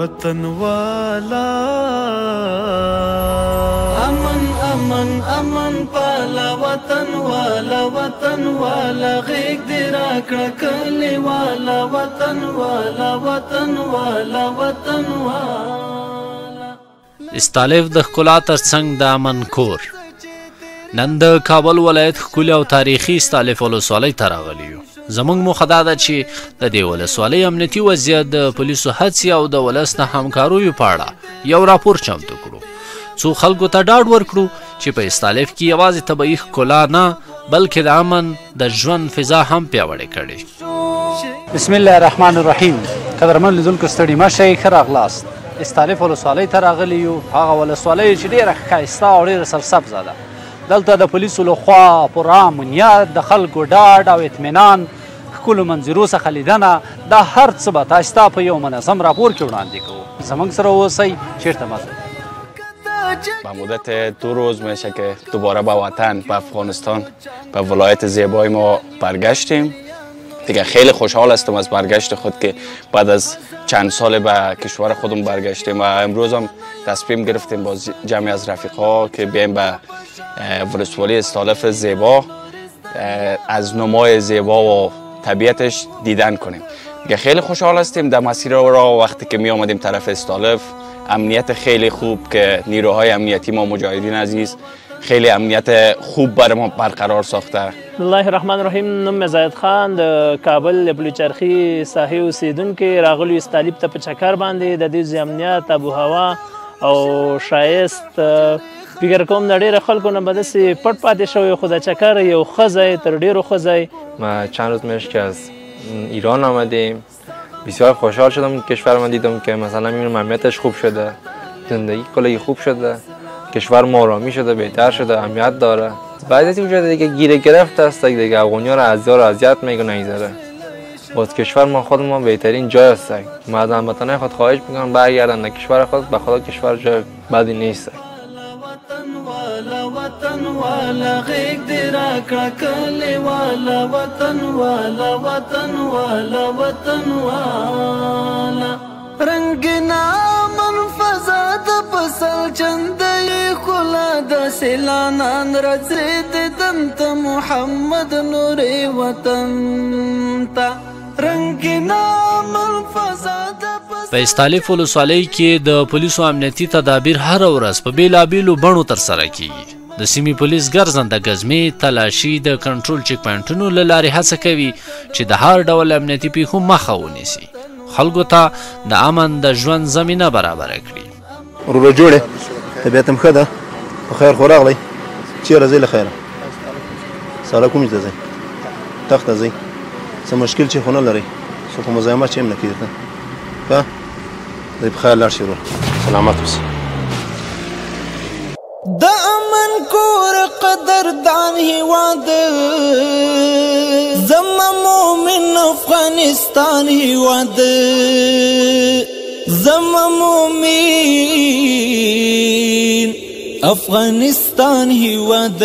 وطن والا امن امن امن پالا وطن والا غیگ دی راکړه کلی والا وطن والا استالف د ښکلا ترڅنګ د امن کور نن د کابل ولایت ښکلي او تاریخي استالف ولسوالۍ ته راغلي یو. زموږ موخه دا ده چې د دې ولسوالۍ امنیتي وضعیت د پولیسو هڅې او د ولس نه همکاریو په اړه یو راپور چمتو کړو، څو خلکو ته ډاډ ورکړو چې په استالف کې یوازې طبیعي ښکلا نه بلکې د امن د ژوند فضا هم پیاوړې کړي. بسم الله الرحمن الرحیم. قدرمن لیدونکو ستړي مه شئ، ښه راغلاست. استالف ولسوالۍ ته راغلي یو، هغه ولسوالۍ چې ډېره ښایسته او ډېره سرسبزه ده. دلته د پولیسو لخوا پوره امنیت، د خلکو ډاډ او اطمینان، ښکلو منظرو څخه لیدنه، دا هر څه به تاسو ته په یو منظم راپور کې وړاندې کوو. زموږ سره اوسئ، چیرته مه ځئ. با مدت 2 روز میشه که دوباره به وطن، به افغانستان، به ولایت زیبای ما برگشتیم. دیگه خیلی خوشحال هستم از برگشت خود که بعد از چند سال به کشور خودم برگشتیم و امروز هم تصمیم گرفتیم با جمعی از رفیقا که بیایم به ولسوالی استالف زیبا از نمای زیبا و طبیعتش دیدن کنیم. دیگه خیلی خوشحال هستیم. در مسیر را وقتی که می آمدیم طرف استالف امنیت خیلی خوب که نیروهای امنیتی ما مجاهدین عزیز خیلی امنیت خوب برای ما برقرار ساخته. بسم الله الرحمن الرحیم. نوم مې زاید خان د کابل د بلوچرخي ساحې اوسیدونکی راغلو استالف ته په چکر باندې د دې امنیت، آب و هوا او ښایست فکر کوم د ډېرو خلکو نه به داسې پټ پاتې شوی، خو د چکر یو ښه ځای تر ډېرو ښه ځای. ما چند روز پیش که از ایران آمدیم بسیار خوشحال شدم کشور ما دیدم که مثلا میبینم امنیتش خوب شده، زندگی کلی خوب شده، کشور ما آرامی شده، بهتر شده، امنیت داره. بعد از اینجا دیگه گیره گرفت است دیگه، افغانی‌ها رو اذیت میکنه نگذره. باز کشور ما خود ما بهترین جای است. ما از هموطنان خود خواهش میکنم برگردن به کشور خود، به خدا کشور جای بدی نیست. وطن والا غیگ دی راکړه کلی والا وطن والا رنگنا من فضا د پسل چندې ښکلا د سیلانان رځې ددن ته محمد نورې وطن ته رنگنا من فضا د په استالف ولسوالۍ کې د پولیسو امنیتي تدابیر هره ورځ په بېلابېلو بڼو ترسره کیږي. د سیمې پولیس ګرځنده ګزمې، تلاشي، د کنټرول چک پوینټونو له لارې هڅه کوي چې د هر ډول امنیتي پیښو مخه ونیسي، خلکو ته د امن د ژوند زمینه برابره کړي. وروره جوړې، طبیعت هم ښه ده، په خیر خو راغلی. چېرته ځئ له خیره؟ ساړه کوم ځای ته ځئ؟ تخت ته ځئ؟ څه مشکل چې خو نه لرئ، څه خو مزاحمت چې هم نه کېږي. ښه دی، په خیر لاړ شئ ورور، سلامت اوسئ. د امن کور قدردان هیواد زما مومن افغانستان هیواد زما مومن افغانستان هیواد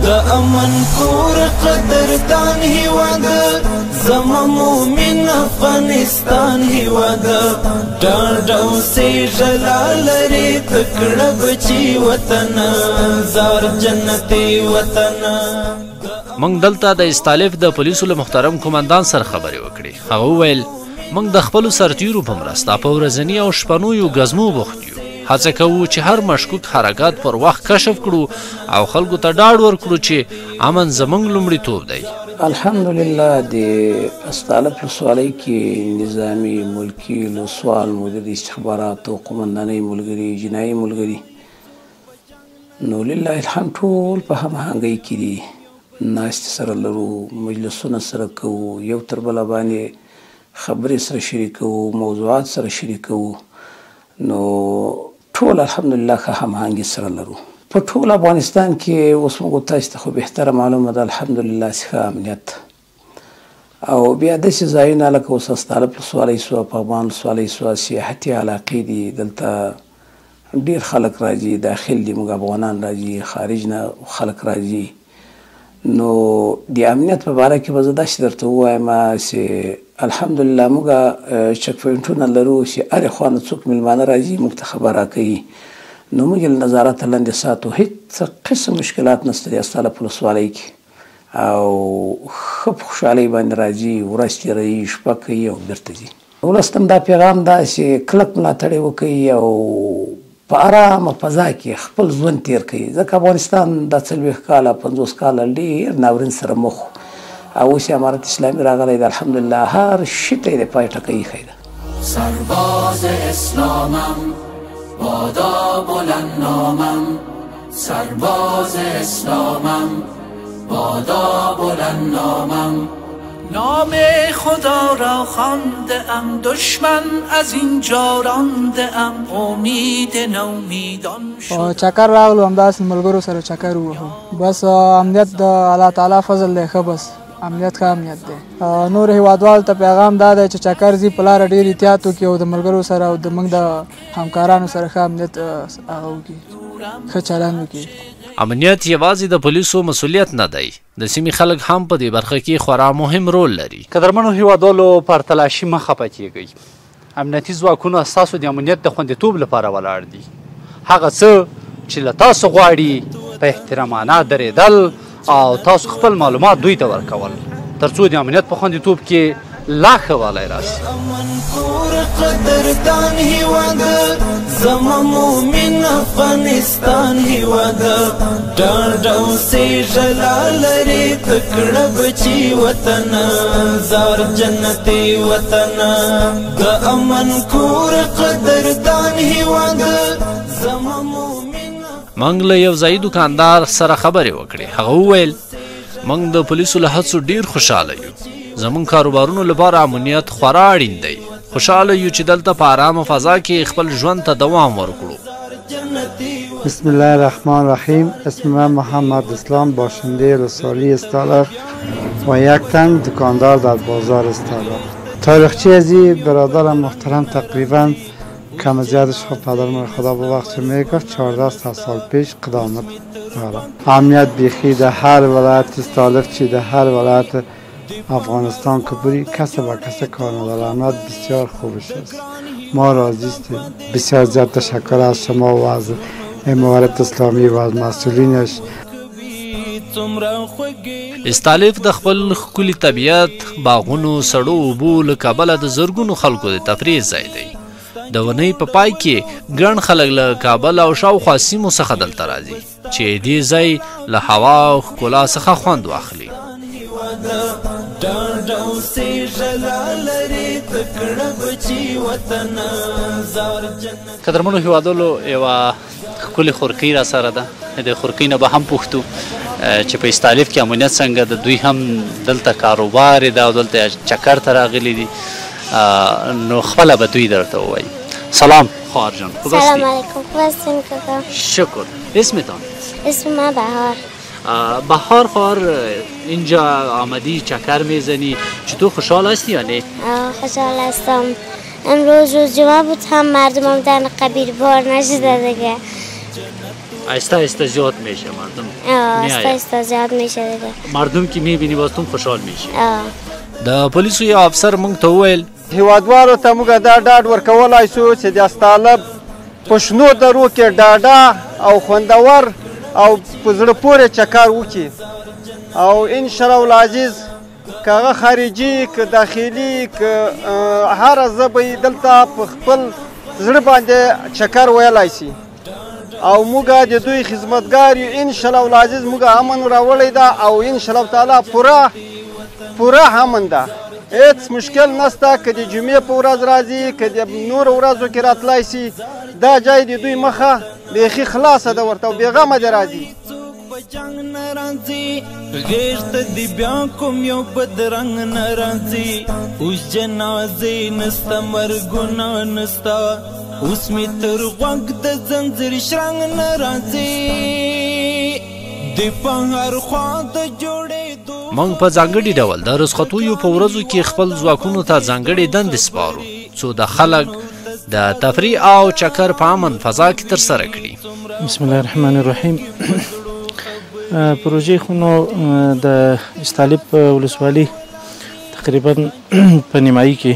د امن کور قدردان هیواد زما مومن افغانستان هیواد ډاډ او سیژلا لري تکړه بچي وطن زار جنتي وطن. موږ دلته د استالف د پولیسو له محترم قومندان سره خبرې وکړې. هغه وویل موږ د خپلو سرتیرو په مرسته په ورځني او شپنیو ګزمو بوخت یو. هڅه کوو چې هر مشکوک حرکات پر وخت کشف کړو او خلکو ته ډاډ ورکړو چې امن زموږ لومړیتوب دی. الحمدلله د استالف ولسوالۍ کې نظامي، ملکي، لوسوال، مدیر استخباراتو، قومندانۍ ملګري، جنایي ملګري، نو لله الحمد ټول په هماهنګۍ کې دي. ناستې سره لرو، مجلسونه سره کوو، یو تر بله باندې خبرې سره شریکوو، موضوعات سره شریکوو، نو ټول الحمدلله ښه هماهنګي سره لرو. په ټول افغانستان کې اوس موږ تاسو ته خو بهتره معلومه ده الحمدلله چې ښه امنیت او بیا داسې ځایونه لکه اوس استالف ولسوالۍ سوه، پغمان ولسوالۍ سوه، سیاحتي علاقې دي، دلته ډېر خلک راځي، داخل دي موږ افغانان راځي، خارج نه خلک راځي. نو د امنیت په باره کې به زه داسې درته ووایم چې الحمدلله موږ چک پوینټونه لرو چې هرې خوا نه څوک میلمانه راځي موږ ته خبر راکوي نو موږ یې له نظارت لاندې ساتو. هېڅ قسم مشکلات نشته د استالف ولسوالۍ کې او ښه په خوشحالۍ باندې راځي، ورځ تېروي، شپه کوي او بېرته ځي. ولس ته دا پیغام دا چې کلک ملاتړ یې وکوي او په ارامه فضا کې خپل ژوند تېر کوي، ځکه افغانستان دا 40 کاله 50 کاله ډېر ناورین سره مخ او اوس یې امارت اسلامي راغلی دی. الحمدلله هر شي ته یې د پای ټکی ایښی ده. سرباز اسلامم بادا بلند نامم، سرباز اسلامم بادا بلند نامم، نام خدا را خوانده ام، دشمن از اینجا رانده ام، امید نومیدان شد. چکر راغلو همداسې ملګرو سره چکر ووهو، بس امنیت د الله تعالی فضل دی. ښه بس امنیت ښه امنیت دی. نور هیوادوالو ته پیغام دا دی چې چکر ځي په لاره ډېر احتیاط وکړي او د ملګرو سره او د موږ د همکارانو سره ښه امنیت هغه وکړي، ښه چلند وکړي. امنیت یوازې د پولیسو مسؤلیت نه دی، د سیمې خلک هم په دې برخه کې خورا مهم رول لري. قدرمنو هیوادوالو پر تلاشي مه خفه کیږئ. امنیتي ځواکونه ستاسو د امنیت د خوندیتوب لپاره ولاړ دي. هغه څه چې له تاسو غواړي په احترامانه درېدل او تاسو خپل معلومات دوی ته ورکول تر څو د امنیت په خوندیتوب کې لا ښه والی راسي. قدردان هیواده زما مومن افغانستان هیواده، ډاډ او سیژلا لري تکړه بچي وطن، زار جنتي وطن، د امن کور قدردان هیواده زما مومن. موږ له یو ځایي دوکاندار سره خبرې وکړې. هغه وویل موږ د پولیسو له هڅو ډېر خوشحاله یو، زموږ کاروبارونو لپاره امنیت خورا اړین دی. خوشحاله یو چې دلته په ارامه فضا کې خپل ژوند ته دوام ورکړو. بسم الله الرحمن الرحیم. اسم من محمد اسلام، باشنده رسالی استالف و یک تن دکاندار در بازار استالف. تاریخچه ازی برادرم محترم تقریبا کم زیادش خب پدرم خدا به وقت میگفت 14 سال پیش قدامت دارم. امنیت بیخی در هر ولایت استالف چی در هر ولایت افغانستان که بری کس با کس کار نداره. امنیت بسیار خوبش است، ما راضی هستیم. بسیار زیاد تشکر از شما و از امارت اسلامی و از مسئولینش. استالف د خپل ښکلي طبیعت، باغونو، سړو اوبو له کابله د زرګونو خلکو د تفریح ځای دی. د ونې په پای کې ګڼ خلک له کابل او شاوخوا سیمو څخه دلته راځي چې دې ځای له هوا او ښکلا څخه خوند واخلي. قدرمنو هیوادوالو یوه ښکلې خورکۍ را سره ده. د خورکۍ نه به هم پوښتو چې په استالف کې امنیت څنګه ده، دوی هم دلته کاروبار یې ده او دلته چکر ته راغلي دي، نو خپله به دوی درته ووایي. سلام خواهر جان، خوب هستی؟ سلام علیکم، خوب هستین کاکا؟ شکر. اسمتان؟ اسم من بهار. بهار خواهر، اینجا آمدی چکر میزنی، چطور خوشحال هستی یا نه؟ خوشحال هستم. امروز روز جمعه بود، هم مردم در قبیل بار نشده دیگه. آهسته آهسته زیاد میشه مردم. آهسته آهسته زیاد میشه دیگه. مردم که میبینی باز تون خوشحال میشی. د پولیسو یو افسر موږ ته وویل هیوادوالو ته موږ دا ډاډ ورکولی شو چې د استالف په شنو درو کې ډاډه او خوندور او په زړه پورې چکر وکړي او انشاءالله العزیز که هغه خارجي که داخلي که هره زه به یې دلته په خپل زړه باندې چکر ویلی شي او موږ د دوی خدمتګار یو. انشاءالله العزیز موږ امن راوړی ده او انشاءالله تعالی پوره امن ده، هیڅ مشکل نشته. که د جمعې په ورځ راځي، که د نورو ورځو کې راتلی شي، دا ځای د دوی مخه بیخي خلاصه ده ورته او بېغمه دې راځي. جنگ ناراضي غیر ته دی بیا کوم یو بدرنګ ناراضي، اوس جنازې نسته مرګونه نسته، اوس می تر غوږ د زنځیر شرنګ ناراضي، د په هر خوا د جوړېدو. موږ په ځانګړي ډول د رخصتیو په ورځو کې خپل ځواکونو ته ځانګړې دندې سپارو څو د خلک د تفریح او چکر په امن فضا کې ترسره کړي. بسم الله الرحمن الرحیم. پروژې خو نو د استالف ولسوالي تقریبا په نیمایي کې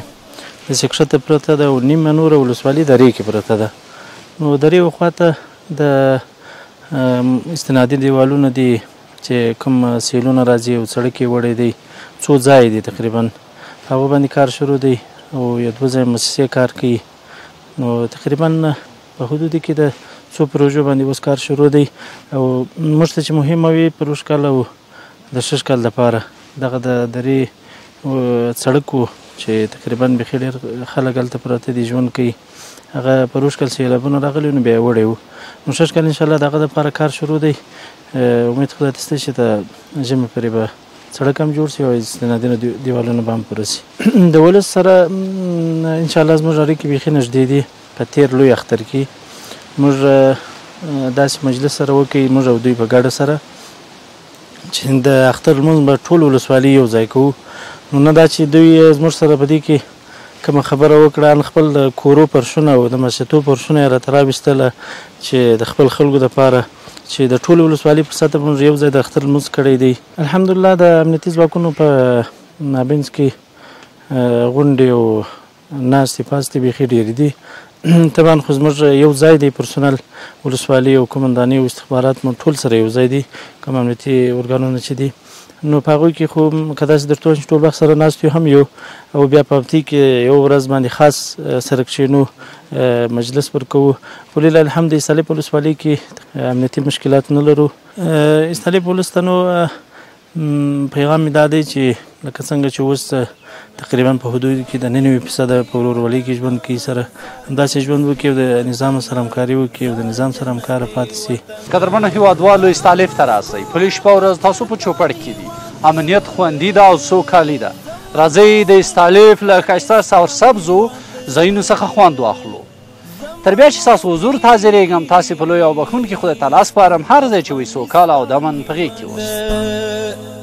داسې کښته پرته ده او نیمه نوره ولسوالي درې کې پرته ده. نو درې خواته د استنادي دیوالونه دي چې کوم سیلونه راځي او سړک یې وړی دی، څو ځای دي تقریبا هغه باندې کار شروع دی او یو دوه ځای مؤسسې کار کوي. نو تقریبا په حدودو کې د څو پروژو باندې اوس کار شروع دی او موږ ته چې مهمه وي پروژ کال او د شش کال لپاره دغه د درې سړک و چې تقریبا بیخي ډېر خلک هلته پراته دي ژوند کوي، هغه پروژ کال سیلابونه راغلي نو بیا یې وړی و. نو شش کال انشاءالله دغه دپاره کار شروع دی. امید خدای ته شته چې د ژمي پورې به سړک هم جوړ شي او استنادي دیوالونه به هم پوره شي. د ولس سره انشاءالله زموږ اړیکې بیخي نږدې دي. په تېر لوی اختر کې موږ داسې مجلس سره وکړی، موږ او دوی په ګډه سره چې د اختر لمونځ به ټول ولسوالي یو ځای کوو. نو نه دا چې دوی زموږ سره په دې کې کومه خبره وکړه، خپل د کورو پرشونه او د مسجدو پرشونه یې راته راویستله چې د خپل خلکو دپاره چې د ټولو ولسوالۍ په سطحه موږ یو ځای د اختر لمونځ کړی دی. الحمدلله د امنیتي ځواکونو په مابینځ کې غونډې او ناستې پاستې بیخي ډېرې دي. طبعا خو زموږ یو ځای دی پرسونل ولسوالۍ او قومندانۍ او استخبارات مو ټول سره یو ځای دي، کوم امنیتي ارګانونه چې دي. نو په هغوی کې خو که داسې درته ووایم چې ټول وخت سره ناست یو هم یو او بیا په هفتې کې یو ورځ باندې خاص سره کښېنو مجلس پر کوو. خو لله الحمد استالف ولسوالۍ کې امنیتي مشکلات نه لرو. استالف ولس ته نو پیغام مې دا دی چې لکه څنګه چې اوس تقریبا په حدودو کې د 99% په ورورولۍ کې ژوند کوي، سره همداسې ژوند وکړي او د نظام سره همکاري وکړي او د نظام سره همکاره پاتې شي. قدرمنو هیوادوالو استالف ته راسئ. پولیس شپه ورځ تاسو په چوپړ کې دي، امنیت خوندي ده او سوکالي ده. راځئ د استالف له ښایسته سرسبزو ځایونو څخه خوند واخلو. تر بیا چې ستاسو حضور ته حاضرېږم، تاسې په لوی او بخښونکي خدای تعالی سپارم. هر ځای چې وي سوکاله او د امن په غېږ کې اوسئ.